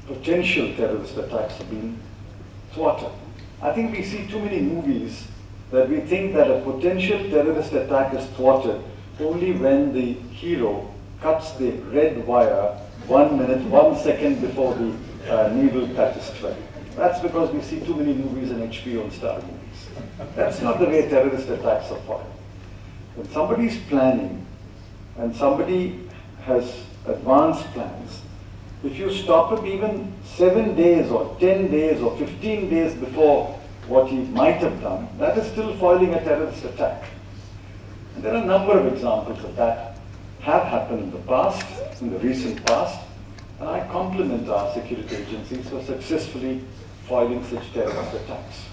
potential terrorist attacks have been thwarted. I think we see too many movies that we think that a potential terrorist attack is thwarted only when the hero cuts the red wire 1 minute, 1 second before the needle touches 12. That's because we see too many movies in HBO and Star movies. That's not the way terrorist attacks are fought. When somebody's planning and somebody has advanced plans, if you stop him even 7 days or 10 days or 15 days before what he might have done, that is still foiling a terrorist attack. And there are a number of examples of that have happened in the past, in the recent past, and I compliment our security agencies for successfully foiling such terrorist attacks.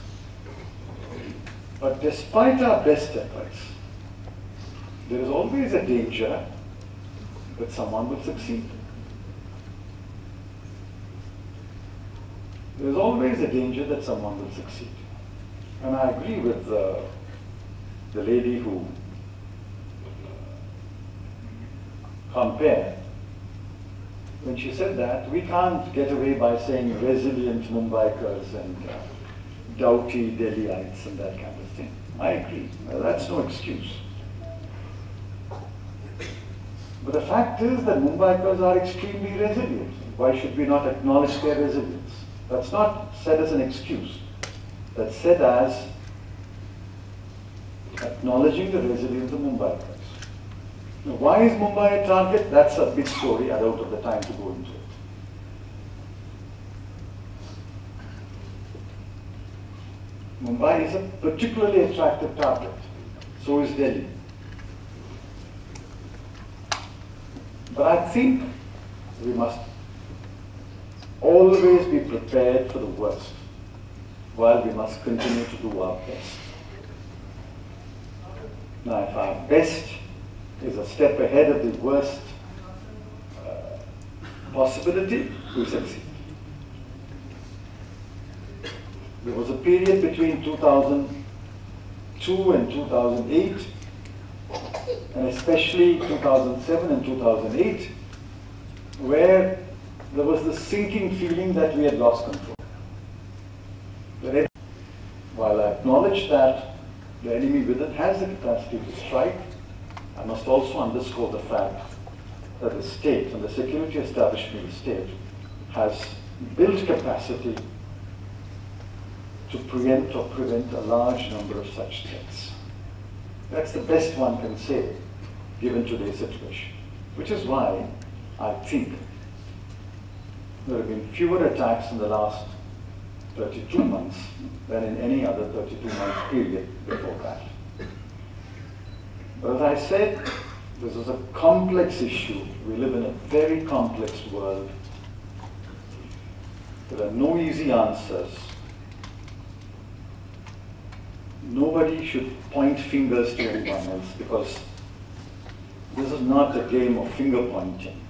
But despite our best efforts, there is always a danger that someone will succeed. There is always a danger that someone will succeed. And I agree with the lady who compared when she said that we can't get away by saying resilient Mumbaikars and doughty Delhiites and that kind of thing. I agree. Well, that's no excuse. But the fact is that Mumbaikars are extremely resilient. Why should we not acknowledge their resilience? That's not said as an excuse. That's said as acknowledging the resilience of Mumbaikars. Now, why is Mumbai a target? That's a big story. I don't have the time to go into it. Mumbai is a particularly attractive target. So is Delhi. But I think we must always be prepared for the worst, while we must continue to do our best. Now, if our best is a step ahead of the worst possibility, we succeed. There was a period between 2002 and 2008, and especially 2007 and 2008, where there was the sinking feeling that we had lost control. While I acknowledge that the enemy within has the capacity to strike, I must also underscore the fact that the state and the security establishment of the state has built capacity to preempt or prevent a large number of such threats. That's the best one can say, given today's situation. Which is why I think there have been fewer attacks in the last 32 months than in any other 32-month period before that. But as I said, this is a complex issue. We live in a very complex world. There are no easy answers. Nobody should point fingers to anyone else, because this is not a game of finger pointing.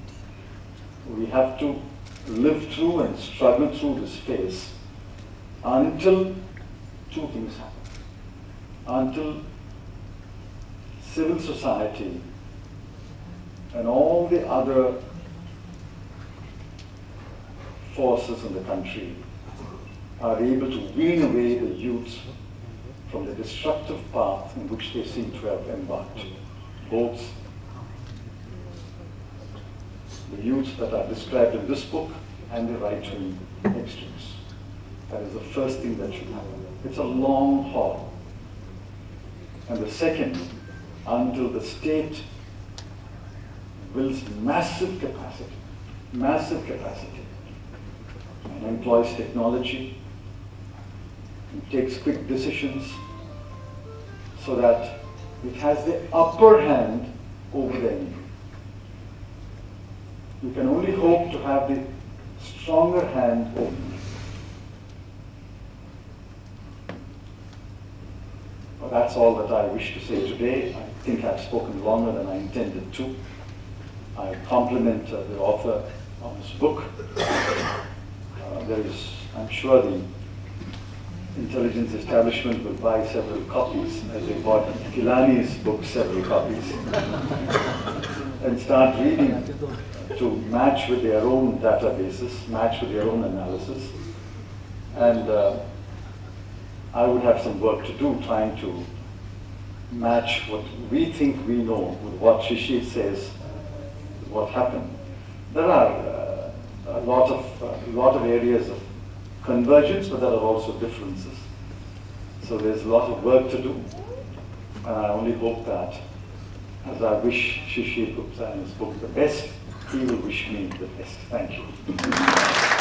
We have to live through and struggle through this phase until two things happen. Until civil society and all the other forces in the country are able to wean away the youth from the destructive path in which they seem to have embarked. Both the youth that are described in this book and the right-wing extremists. That is the first thing that should happen. It's a long haul. And the second, until the state builds massive capacity, and employs technology, and takes quick decisions, so that it has the upper hand over the enemy. We can only hope to have the stronger hand over. Well, that's all that I wish to say today. I think I've spoken longer than I intended to. I compliment the author on this book. I'm sure the intelligence establishment will buy several copies, as they bought Gilani's book several copies, and start reading to match with their own databases, match with their own analysis. And I would have some work to do trying to match what we think we know with what Shishir says, what happened. There are a lot of areas of convergence, but there are also differences. So there's a lot of work to do. And I only hope that, as I wish Shishir Gupta in his book the best, he will wish me the best. Thank you.